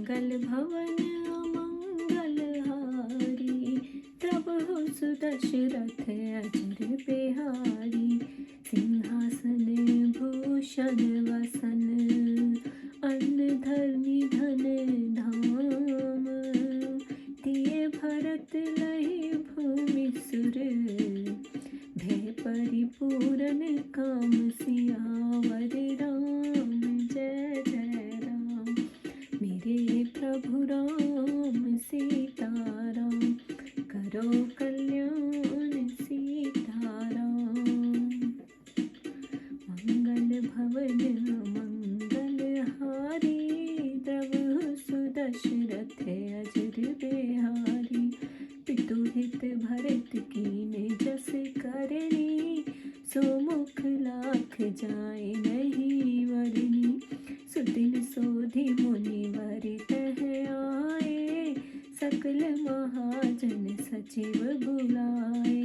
मंगल भवन अमंगल हारी, प्रभु सुदशरथ अजर बिहारी। सिंहासन भूषण वसन, अन्न धर्मी धन धाम। दिए भरत लहि भूमि सुर, भय परिपूरण काम सियावर राम। जय जय राम मेरे प्रभु राम, सीताराम करो कल्याण सीताराम। मंगल भवन मंगल हारी, प्रभु सुदशरथ अजर बिहारी। पितु हित भरत कीन्ह जस करनी, सुमुख लाख जाय नहीं वरनी। सुदिन सोधि मुनिवर तह आए, सकल महाजन सचिव बुलाए।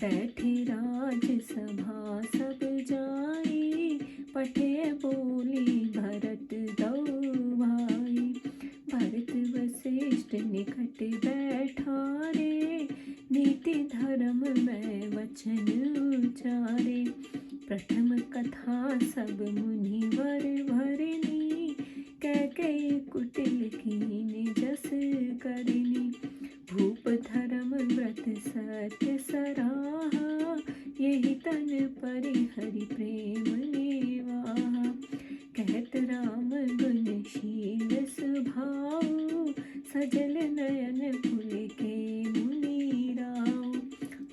बैठे राज सभा सब जाई, पठे बोली भरत दौ भाई। भरत वशिष्ठ निकट बैठारे, नीति धर्म में वचन उचारे। प्रथम कथा सब मुनिवर भरनी, कैकेयी कुटिल कीन्ह जस करनी। भूप धर्म व्रत सत्य सराहा, यही तन परिहरि प्रेम निवाहा। कहत राम गुणशील स्वभाव, सजल नयन पुलके मुनि राव।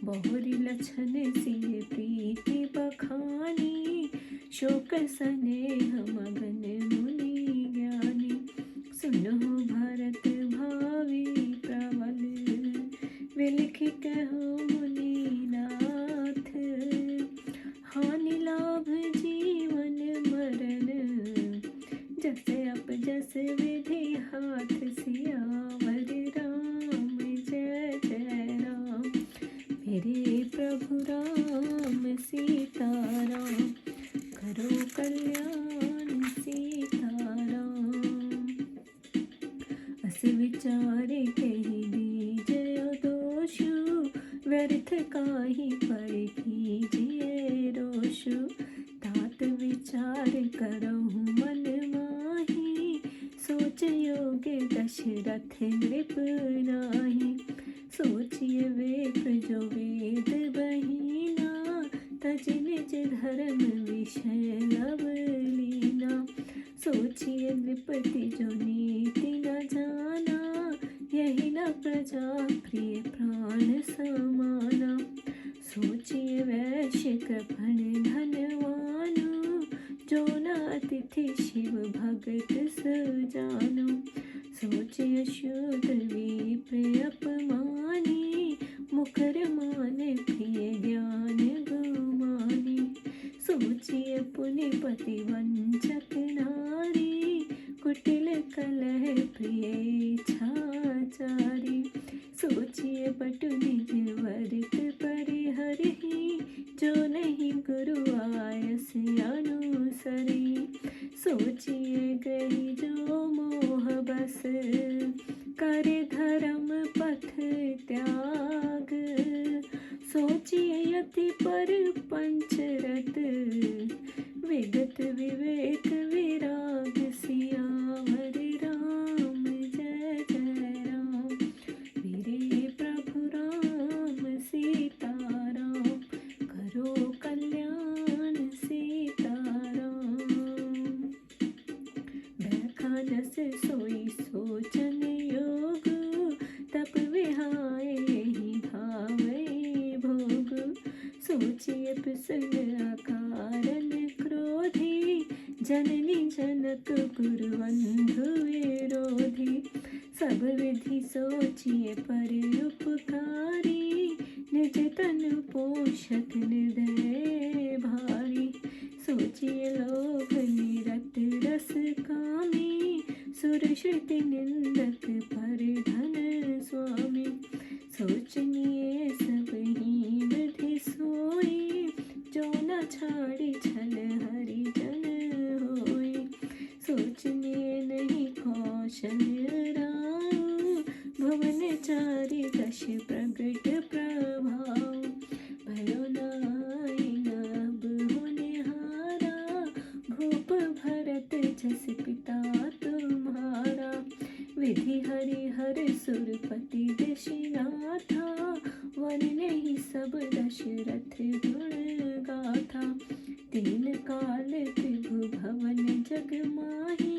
बहुरी लक्षण सिय प्रीति बखानी, शोक सनेह मगन मुनि ज्ञानी। सुनहु भरत भावी प्रबल, विलिखि कहु मुनिनाथ। हानि लाभ जीवन मरण, जस अप जस विधि हाथ सियावर राम। जय जय राम मेरे प्रभु राम, सीताराम करो कल्याण सीताराम। अस विचारे कहि दीजय दोषु, व्यर्थ काहि पर कीजिए रोषु। तात विचार करहु मन माही, सोच योग्य दशरथ नृप नाही। सोचिए विप्र जो वेद बहीना, तज निज धर्म विषय लव लीना। सोचिए नृपति जो नीति न जाना, यही न प्रजा प्रिय प्राण समाना। सोचिए वैश्य कृपण धनवानु, जो न अतिथि शिव भगत सजानु। सोचिए शूद्र विप्र अपमानी, मुखर मान प्रिय ज्ञान गुमानी। सोचिए पुनिपति वंचक नारी, कुटिल कलह प्रिय इच्छाचारी। सोचिए बटु निज वर्त परिहरहि, जो नहीं गुरु आयस अनुसरी। सोचिए गृही जो मोह बस, करे धर्म पथ त्याग। सोचिए यति पर पंचरत, विगत विवेक विराग सियावर राम। जय जय राम मेरे प्रभु राम, सीताराम करो कल्याण सीताराम। बैखानस सोई सोचन योग, तप विहाय यही भावै भोग। सोचिए प्रसन्न अकारण क्रोधी, जननी जनक गुरु बंधु विरोधी। सब विधि सोचिए पर उपकारी, निज तन पोषक निर्दय भारी। सोचिए लोभ निरत रस कामी, सुरश्रुति निंदक पर धन स्वामी। सोचनिए सब ही विधि सोई, जो न छाड़ी छल हरि जन होई। सोचनिए नहीं कौश दर्शन राउ, भुवन चारि दश प्रगट प्रभाव, भयो नाई नभ होनहारा, भूप भरत जस पिता तुम्हारा, विधि हरिहर सुरपति दशनाथा, वरनहि सब दशरथ गुण गाथा, तीन काल त्रिभु भवन जग माही,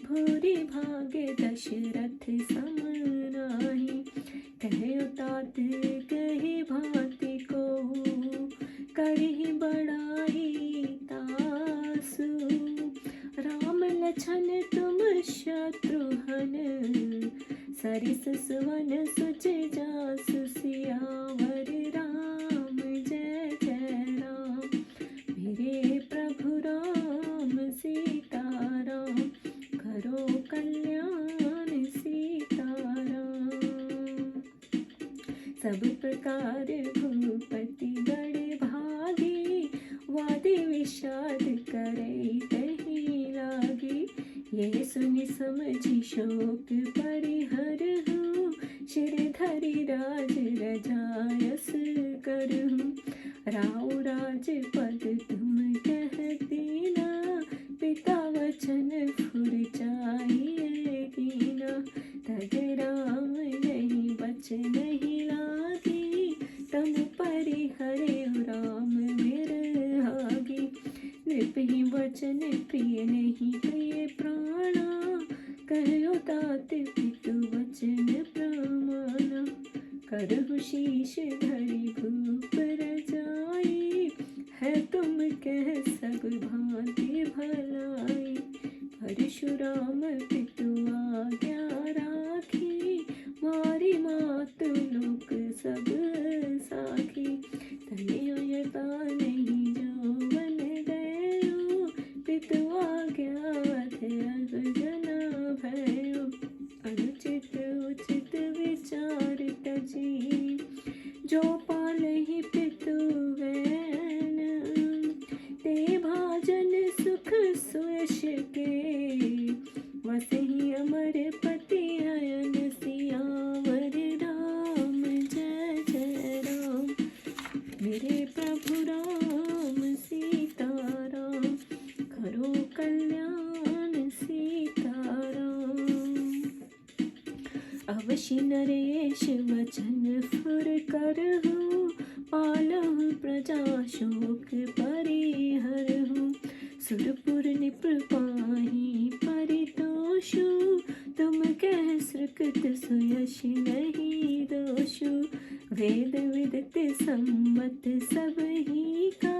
भूरि भागे दशरथ सम नाहि, कहो तात कहि भांति को, करहि बड़ाई तासु, राम लछन तुम शत्रुघ्न, सरिस सुवन सुच जासु, सियावर राम जय जय राम, मेरे प्रभु राम सीताराम, करो कल्याण सीताराम। सब प्रकार भूपति बड़े भागी, वादी विषाद करे कहीं लागी, ये सुनि समझि शोक परिहरहु, शिर धरि राज रजायस करहु, राउ राजपद तुम कह दीना, पिता वचन फुर चाहिए कीना, तज राम यही बचन लागी, तम परिहरे राम बिरहागी, नृपहि वचन प्रिय नहीं प्रिय प्राणा, कहो तात पितु वचन प्रमाणा, करहु शीश धरि भूप रजाई, है तुम कह सब भांति भलाई, परशुराम पितु आज्ञा राखी, मारी मातु लोक सब साखी, तनयो यथा नहीं जो बन गयो, पितु आज्ञा अथ जना भयो, अनुचित उचित विचार तजी, जो पालहि पितु वैन, ते भाजन सुख सुयश के, वसहि अमर पति अयन, सियावर राम जय जय राम, मेरे प्रभु राम सीताराम, करो कल्याण सीताराम। अवश्य नरेश वचन फुर करहु, पालहु प्रजा शोक परिहरहु, सुरपुर निपुर पाहि परितोषु, तुम कह सृकृत सुयश नहीं दोषु, वेद विदित सम्मत सब ही का,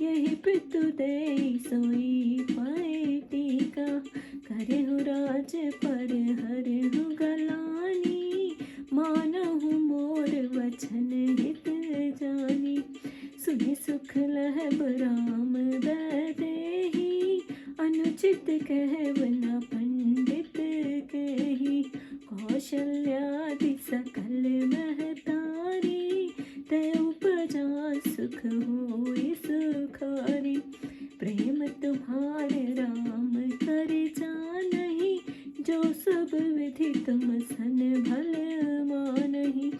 यही पितु दे सोई पाए टीका, करहु राज पर हरहु गलानी, मानहु मोर वचन हित जानी, सुनि सुख लहब राम देहि, अनुचित कहब न पंडित कही, कौशल्यादि सकल महतारी, तय उपजा सुख होई सुखारी, प्रेम तुम्हारे राम कर जानहि, जो सब विधि तुम सन भल मानहि,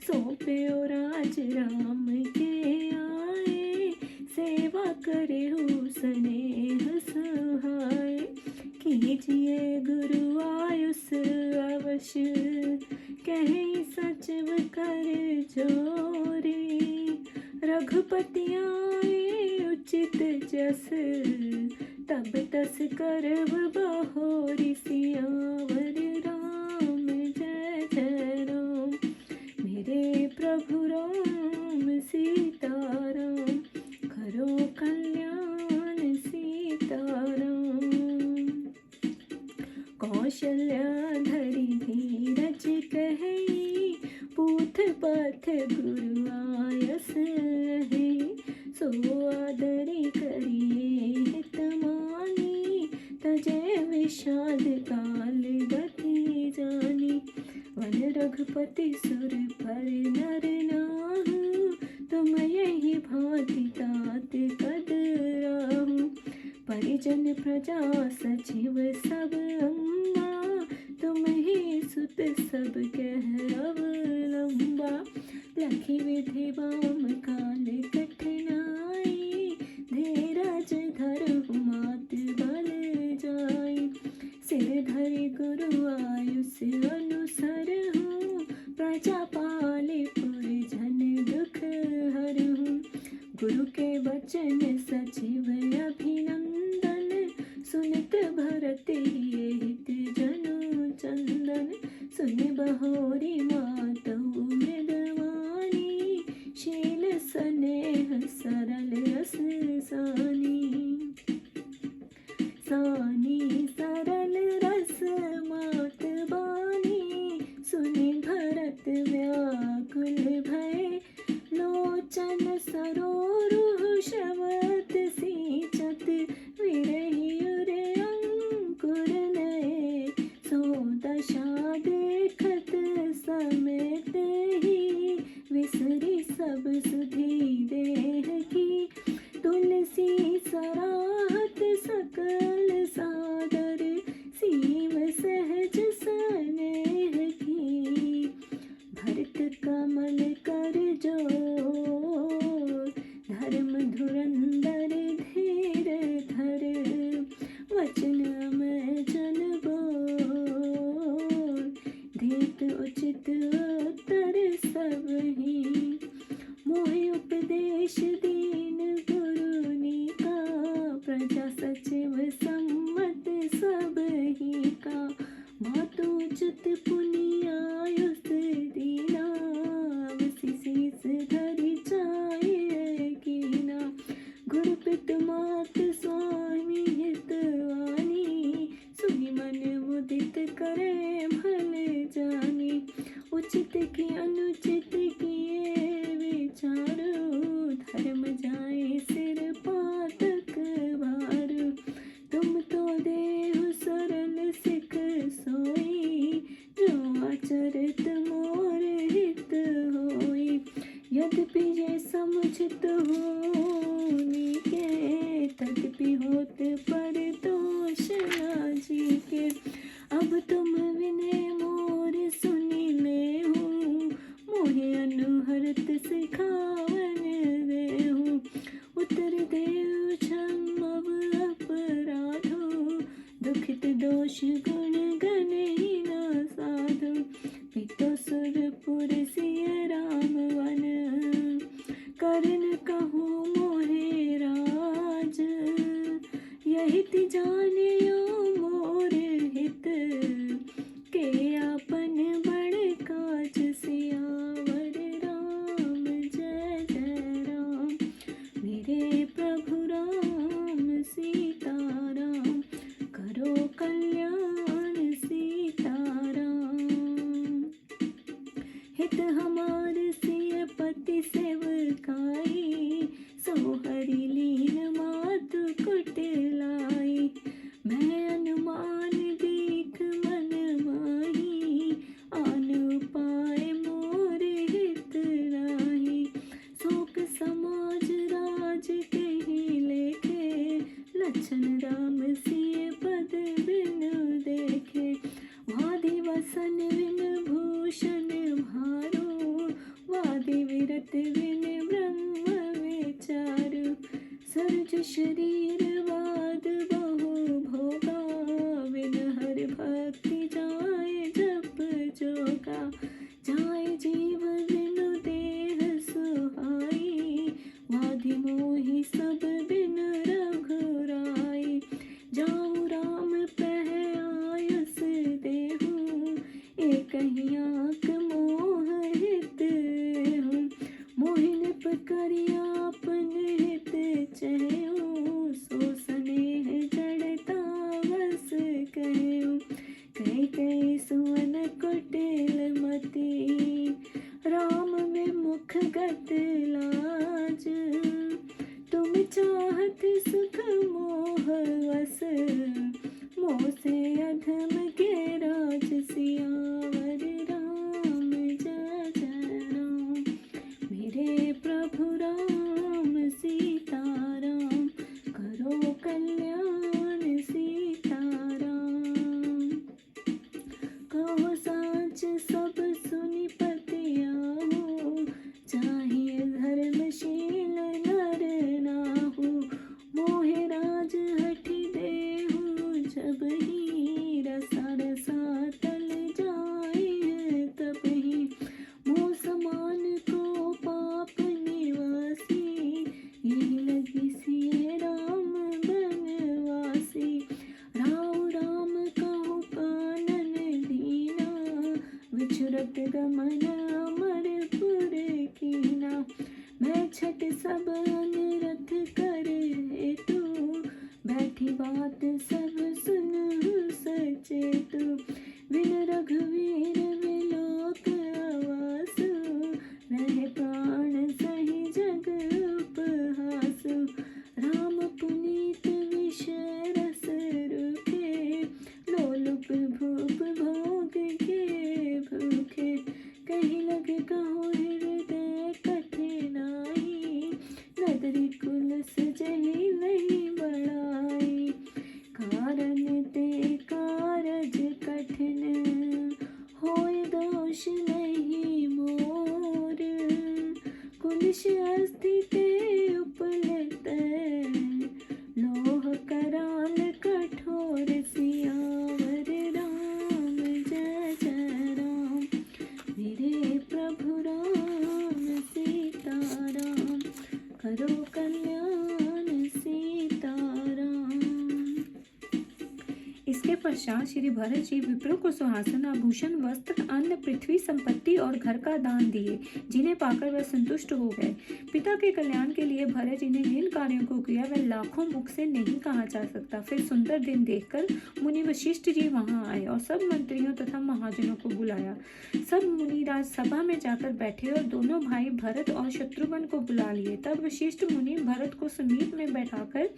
सौंप्यो राज राम के आए, सेवा करेहु स्नेह सहाय, कीजिए गुरु आयुष अवश्य, कहीं सचिव कर जोरी, रघुपति आए उचित जस, तब तस करब बहोरी, सियावर राम जय जय राम, मेरे प्रभु राम सीताराम, करो कल्याण सीताराम। कौशल्या धरि धीरज कहि, पूथ पथ गुरु आयस है, सो आदरि करिए हित मानी, तजय विषाद काल गति जानी, वन रघुपति सुर पर नर नाहु, तुम यही भांति तात कदराहु, परिजन प्रजा सचिव सब अम्मा, तुम ही सुत सब कह अवलंबा। लखी विधि वाम काल कठिनाई, धीरज धरहु मात बल जाई। सिर धरि गुरु आयुष अनुसरहु, प्रजा पाले पुरजन दुख हरहु। गुरु के वचन सचिव अभिनंदन, सुनित भरत ये हित जनु चंदन। सुन बहोरी मातहु मृदवानी, शील स्नेह सरल रस सानी। सानी सरल रस मात बानी, सुनि भरत व्याकुल भय। लोचन सरोरुह शवत सींचत, विरही उरे अंकुर नए। सो दशा देखत समेत ही, विसरी सब सुधि देह की। तुलसी सराहत सकल सादर, सीम सहज स्नेह की। भरत कमल कर जोर, धर्म धुरंधर धीर धर। वचन में जन बोल, धीत उचित उत्तर सब ही। मोहि उपदेश दीन गुरुनी का, प्रजा सचिव सम्मत सब ही का। मातुचित पुनियायुष दीना, वसी शीस धरि चाहे कीना। गुरु पितु मात स्वामी हितवानी, सुनि मन मुदित करे भल जानी। उचित की अनुचित किए विचारो, धर्म जाए सिर पातक भार। तुम तो देहु सरल सिख सोई, जो आचरित मोर हित होई। यद्यपि ये समुचित होनी के, तद्यपि होत पर दोष न जी के। अब तुम विनय मोर सुनि लेहु, मोहि अनुहरत सिखावन देहु। उत्तर देहु क्षमव अपराधो, दुखित दोष गुण गणहि न साधु। पितो सुरपुर सिय राम वन, करन कहूँ मोहे राज। यहिति जानियो मोर हित, के आपन बड़ काज। सियावर राम जय जय राम, मेरे प्रभु राम सीताराम। करो कल्याण सीताराम, हित हमार सिय पति सेवकाई। सो हरि लीन मातु कुट लाई, मैं अनुमान दीख मन माही। आन उपाय मोर हित राही, शोक समाज राज कहि लेखे। लक्षण राम सिय पद बिनु देखे, वादी वसन विन भूषण भारो। वादी विरत विन ब्रह्म विचारु, सर्ज शरीर वाद बहु भोगा। विन हर भक्ति जाय जप जोगा, जाय जीव बिनु देह सुहाई। वाधि मोहि सब बिन रघुराई, जाऊँ राम पह आयुष देहु। एक ही आँख मोह हित हूँ, मोहि निप करि आपन हित चहु। सो स्नेह जड़ता बस कहूँ, कई कई सुवन कुटिल मति। राम में मुख गत लाज, तुम चाहत सुख मोह वस। मोह से अधम के राज, सियावर राम जय जय राम। मेरे प्रभु राम सीताराम, करो कल्याण सीताराम। पश्चात श्री भरत जी विप्रों को सुहासन, आभूषण, वस्त्र, अन्न, पृथ्वी, संपत्ति और घर का दान दिए, जिन्हें पाकर वह संतुष्ट हो गए। पिता के कल्याण के लिए भरत जी ने जिन कार्यों को किया वह लाखों मुख से नहीं कहा जा सकता। फिर सुंदर दिन देखकर मुनि वशिष्ठ जी वहां आए और सब मंत्रियों तथा महाजनों को बुलाया। सब मुनिराज सभा में जाकर बैठे और दोनों भाई भरत और शत्रुघ्न को बुला लिए। तब वशिष्ठ मुनि भरत को समीप में बैठाकर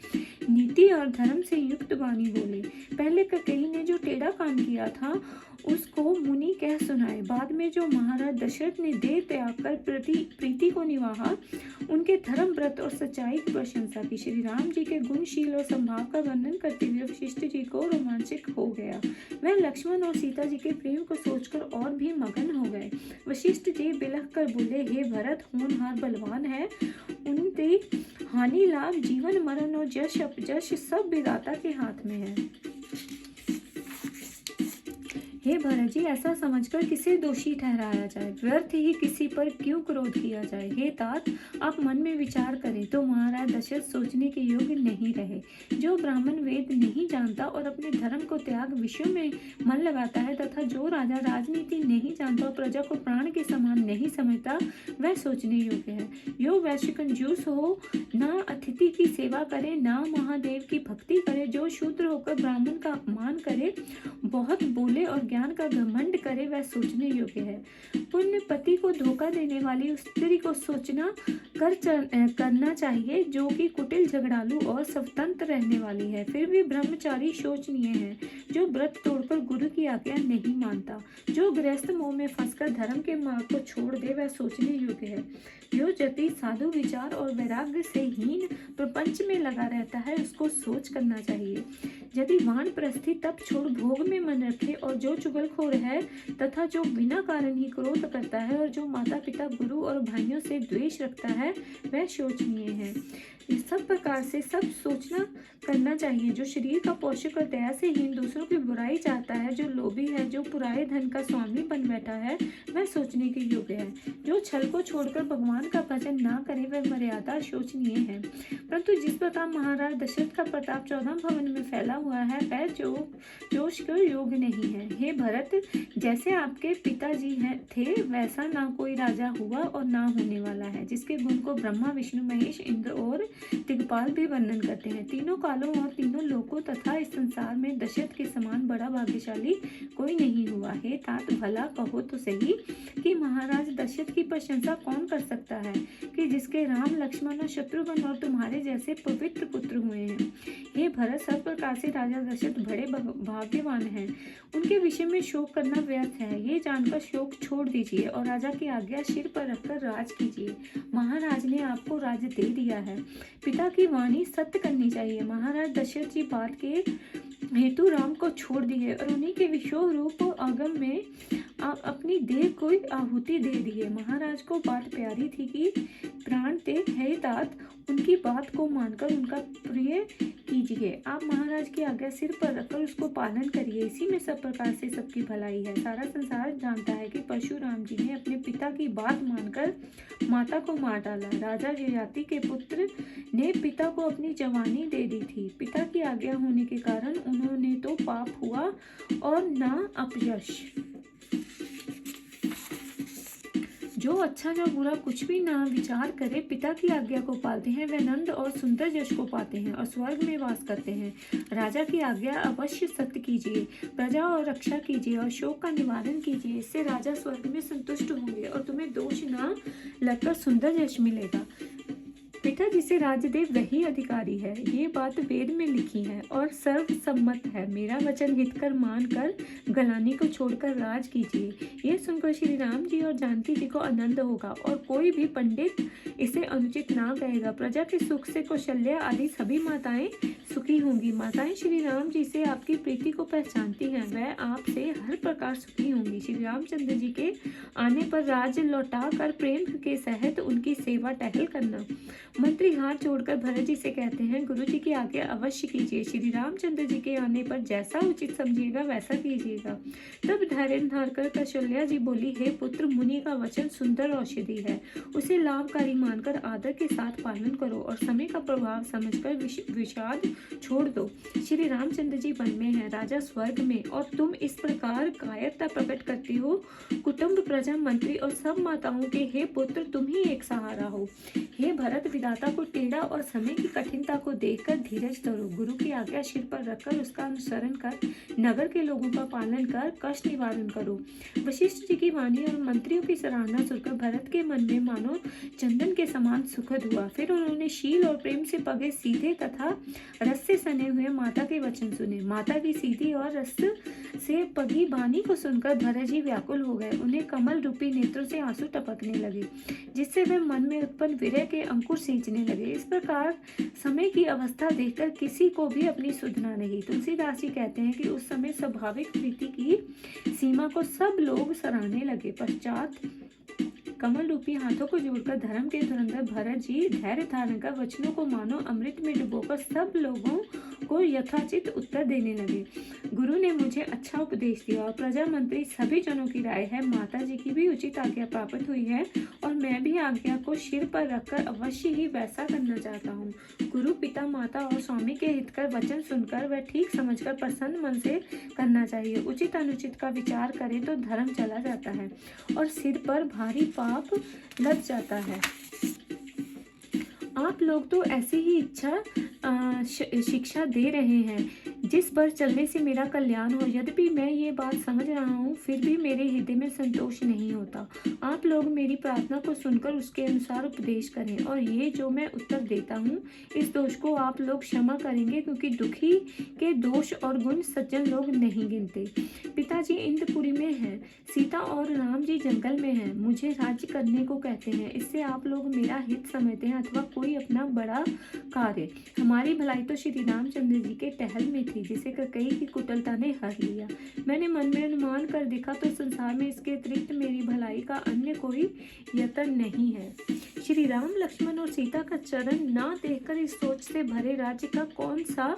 नीति और धर्म से युक्त वाणी बोले। पहले कैकेयी ने जो टेढ़ा काम किया था उसको मुनि कह सुनाए। बाद में जो महाराज दशरथ ने देह त्याग कर प्रीति को निभाया, उनके धर्म, व्रत और सच्चाई की प्रशंसा की। श्री राम जी के गुणशील और संभाव का वर्णन करते हुए वशिष्ठ जी को रोमांचित हो गया। वह लक्ष्मण और सीता जी के प्रेम को सोचकर और भी मगन हो गए। वशिष्ठ जी बिलख कर बोले, हे भरत, होनहार बलवान है, उनकी हानि लाभ, जीवन मरण और जश अपजश सब विधाता के हाथ में है। हे भरत जी, ऐसा समझकर किसे दोषी ठहराया जाए, व्यर्थ ही किसी पर क्यों क्रोध किया जाए। हे तात, आप मन में विचार करें तो महाराज दशरथ सोचने के योग्य नहीं रहे। जो ब्राह्मण वेद नहीं जानता और अपने धर्म को त्याग विषयों में मन लगाता है, तथा जो राजा राजनीति नहीं जानता और प्रजा को प्राण के समान नहीं समझता, वह सोचने योग्य है। जो वैश्य कंजूस हो, ना अतिथि की सेवा करे, ना महादेव की भक्ति करे, जो शूद्र होकर ब्राह्मण का अपमान करे, बहुत बोले और ज्ञान का घमंड करे, वह सोचने योग्य है। पुण्य पति को धोखा देने वाली उस स्त्री को सोचना करना चाहिए जो कि कुटिल, झगड़ालू और स्वतंत्र रहने वाली है। फिर भी ब्रह्मचारी शोचनीय है, जो व्रत तोड़कर गुरु की आज्ञा नहीं मानता। जो गृहस्थ मोह में फंसकर धर्म के मार्ग को छोड़ दे, वह सोचने योग्य है। जो जति साधु विचार और वैराग्य से हीन प्रपंच में लगा रहता है, उसको सोच करना चाहिए। यदि वानप्रस्थी तप छोड़ भोग में मन रखे, और जो चुगलखोर है तथा जो बिना कारण ही क्रोध करता है, और जो माता पिता, गुरु और भाइयों से द्वेष रखता है, वह शोचनीय है। इस सब प्रकार से सब सोचना करना चाहिए। जो शरीर का पोषक और दया से हीन दूसरों की बुराई चाहता है, जो लोभी है, जो पुराए धन का स्वामी बन बैठा है, वह सोचने के योग्य है। जो छल को छोड़कर भगवान का भजन ना करे, वह मर्यादा शोचनीय है। परंतु जिस प्रकार महाराज दशरथ का प्रताप 14 भवन में फैला हुआ है, वह जोश के योग्य नहीं है। हे भरत, जैसे आपके पिताजी थे, वैसा ना कोई राजा हुआ और ना होने वाला है, जिसके गुण को ब्रह्मा, विष्णु, महेश, इंद्र और दिग्पाल भी वर्णन करते हैं। तीनों कालों और तीनों लोकों तथा इस संसार में दशरथ के समान बड़ा भाग्यशाली कोई नहीं हुआ। हे तात, भला कहो तो सही कि महाराज दशरथ की प्रशंसा कौन कर सकता है, कि जिसके राम, लक्ष्मण और शत्रुघ्न और तुम्हारे जैसे पवित्र पुत्र हुए हैं। हे भरत, सब प्रकार से राजा दशरथ बड़े भाग्यवान हैं। उनके विषय में शोक करना व्यर्थ है। ये जानकर शोक छोड़ दीजिए और राजा की आज्ञा सिर पर रखकर राज कीजिए। महाराज ने आपको राज्य दे दिया है। पिता की वाणी सत्य करनी चाहिए। महाराज दशरथ जी बात के हेतु राम को छोड़ दिए और उन्हीं के विश्व रूप और आगम में आप अपनी देह को आहुति दे दिए। महाराज को बात प्यारी थी कि प्राण त्याग है तात, उनकी बात को मानकर उनका प्रिय कीजिए। आप महाराज की आज्ञा सिर पर रखकर उसको पालन करिए। इसी में सब प्रकार से सबकी भलाई है। सारा संसार जानता है कि परशुराम जी ने अपने पिता की बात मानकर माता को मार डाला। राजा ययाति के पुत्र ने पिता को अपनी जवानी दे दी थी। पिता की आज्ञा होने के कारण उन्होंने तो पाप हुआ और ना अपयश। जो अच्छा जो बुरा कुछ भी ना विचार करे, पिता की आज्ञा को पालते हैं, वे नंद और सुंदर यश को पाते हैं और स्वर्ग में वास करते हैं। राजा की आज्ञा अवश्य सत्य कीजिए, प्रजा और रक्षा कीजिए और शोक का निवारण कीजिए। इससे राजा स्वर्ग में संतुष्ट होंगे और तुम्हें दोष ना लगकर सुंदर यश मिलेगा। पिता जिसे राज्य दे वही अधिकारी है। ये बात वेद में लिखी है और सर्वसम्मत है। मेरा वचन हितकर मानकर गलानी को छोड़कर राज कीजिए। ये सुनकर श्री राम जी और जानकी जी को आनंद होगा और कोई भी पंडित इसे अनुचित ना कहेगा। प्रजा के सुख से कौशल्या आदि सभी माताएं सुखी होंगी। माताएं श्री राम जी से आपकी प्रीति को पहचानती हैं, वह आपसे हर प्रकार सुखी होंगी। श्री रामचंद्र जी के आने पर राज्य लौटा कर प्रेम के सहित उनकी सेवा टहल करना। मंत्री हाथ जोड़कर भरत जी से कहते हैं, गुरु जी की आज्ञा अवश्य कीजिए। श्री रामचंद्र जी के आने पर जैसा उचित समझिएगा वैसा कीजिएगा। तब धैर्य धरकर कौशल्या जी बोली, हे पुत्र, मुनि का वचन सुंदर औषधि है, उसे लाभकारी मानकर आदर के साथ पालन करो और समय का प्रभाव समझकर विषाद छोड़ दो। श्री रामचंद्र जी वन में है, राजा स्वर्ग में, और तुम इस प्रकार कायरता प्रकट करती हो। कुटुंब, प्रजा, मंत्री और सब माताओं के हे पुत्र, तुम ही एक सहारा हो। हे भरत, विधाता को टेढ़ा और समय की कठिनता को देखकर धीरज धरो। गुरु की आज्ञा सिर पर रखकर उसका अनुसरण कर, नगर के लोगों का पालन कर, कष्ट निवारण करो। वशिष्ठ जी की वाणी और मंत्रियों की सराहना सुनकर भरत के मन में मानो चंदन के समान सुखद हुआ। फिर उन्होंने शील और प्रेम से पगे सीधे तथा रस से सने हुए माता के वचन सुने। माता की सीधी और रस से पगी वाणी को सुनकर भरत जी व्याकुल हो गए। उन्हें कमल रूपी नेत्रों से आंसू टपकने लगे, जिससे वे मन में उत्पन्न विरह के अंकुर सींचने लगे। इस प्रकार समय की अवस्था देखकर किसी को भी अपनी सुधना नहीं। तुलसीदास जी कहते हैं कि उस समय स्वाभाविक प्रीति की सीमा को सब लोग सराहने लगे। पश्चात कमल रूपी हाथों को जोड़कर धर्म के धुरंधर भरत जी धैर्य धारण कर वचनों को मानो अमृत में डुबोकर सब लोगों को यथाचित उत्तर देने लगे। गुरु ने मुझे अच्छा उपदेश दिया और प्रजा, मंत्री सभी जनों की राय है, माता जी की भी उचित आज्ञा प्राप्त हुई है और मैं भी आज्ञा को सिर पर रखकर अवश्य ही वैसा करना चाहता हूँ। गुरु, पिता, माता और स्वामी के हितकर वचन सुनकर व ठीक समझकर प्रसन्न मन से करना चाहिए। उचित अनुचित का विचार करें तो धर्म चला जाता है और सिर पर भारी पाप लग जाता है। आप लोग तो ऐसी ही शिक्षा दे रहे हैं जिस पर चलने से मेरा कल्याण हो। यद्यपि मैं ये बात समझ रहा हूँ, फिर भी मेरे हृदय में संतोष नहीं होता। आप लोग मेरी प्रार्थना को सुनकर उसके अनुसार उपदेश करें और ये जो मैं उत्तर देता हूँ, इस दोष को आप लोग क्षमा करेंगे, क्योंकि दुखी के दोष और गुण सज्जन लोग नहीं गिनते। पिताजी इंद्रपुरी में हैं, सीता और राम जी जंगल में हैं, मुझे राज्य करने को कहते हैं। इससे आप लोग मेरा हित समझते हैं अथवा कोई अपना बड़ा कार्य। हमारी भलाई तो श्री रामचंद्र जी के टहल में थी, जिसे कैकेयी की कुटिलता ने हर लिया। मैंने मन में अनुमान कर देखा तो संसार में इसके अतिरिक्त मेरी भलाई का अन्य कोई यत्न नहीं है। श्री राम, लक्ष्मण और सीता का चरण ना देखकर इस सोच से भरे राज्य का कौन सा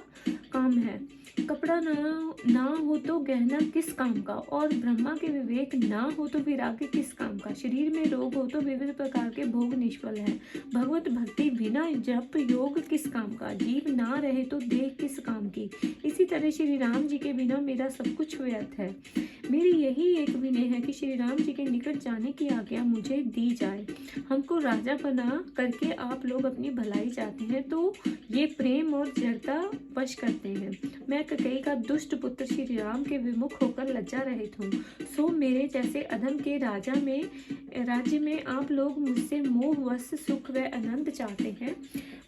काम है। कपड़ा ना हो तो गहना किस काम का, और ब्रह्मा के विवेक ना हो तो वैराग्य किस काम का। शरीर में रोग हो तो विविध प्रकार के भोग निष्फल है। भगवत भक्ति बिना जप योग किस काम का। जीव ना रहे तो देह किस काम की। इसी तरह श्री राम जी के बिना मेरा सब कुछ व्यर्थ है। मेरी यही एक विनय है कि श्री राम जी के निकट जाने की आज्ञा मुझे दी जाए। हमको राजा बना करके आप लोग अपनी भलाई चाहते हैं तो ये प्रेम और जड़ता वश करते हैं। मैं कैकेयी का दुष्ट पुत्र श्री राम के विमुख होकर लज्जा रहित हूँ। सो मेरे जैसे अधम के राज्य में आप लोग मुझसे मोहवश सुख व आनंद चाहते हैं।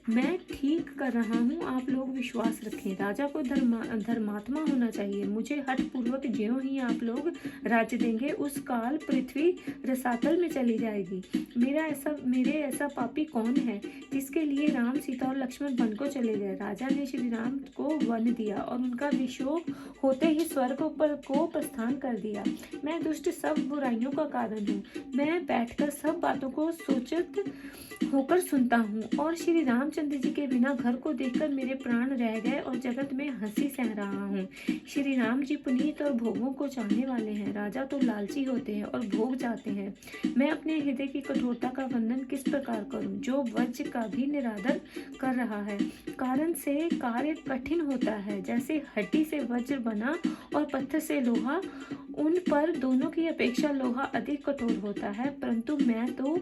मैं ठीक कर रहा हूँ, आप लोग विश्वास रखें। राजा को धर्मात्मा होना चाहिए। मुझे हठ पूर्वक ज्यों ही आप लोग राज्य देंगे, उस काल पृथ्वी रसातल में चली जाएगी। मेरे ऐसा पापी कौन है जिसके लिए राम, सीता और लक्ष्मण वन को चले गए। राजा ने श्री राम को वन दिया और उनका विशोक होते ही स्वर्ग पर को प्रस्थान कर दिया। मैं दुष्ट सब बुराइयों का कारण हूँ। मैं बैठकर सब बातों को सोचत होकर सुनता हूँ और श्री रामचंद्र जी के बिना घर को देखकर मेरे प्राण रह गए और जगत में हंसी सह रहा हूँ। श्री राम जी पुनीत और भोगों को चाहने वाले हैं। राजा तो लालची होते हैं और भोग चाहते हैं। मैं अपने हृदय की कठोरता का वर्णन किस प्रकार करूँ, जो वज्र का भी निरादर कर रहा है। कारण से कार्य कठिन होता है, जैसे हड्डी से वज्र बना और पत्थर से लोहा। उन पर दोनों की अपेक्षा लोहा अधिक कठोर होता है, परंतु मैं तो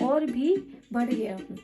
और भी बढ़ गया हूँ।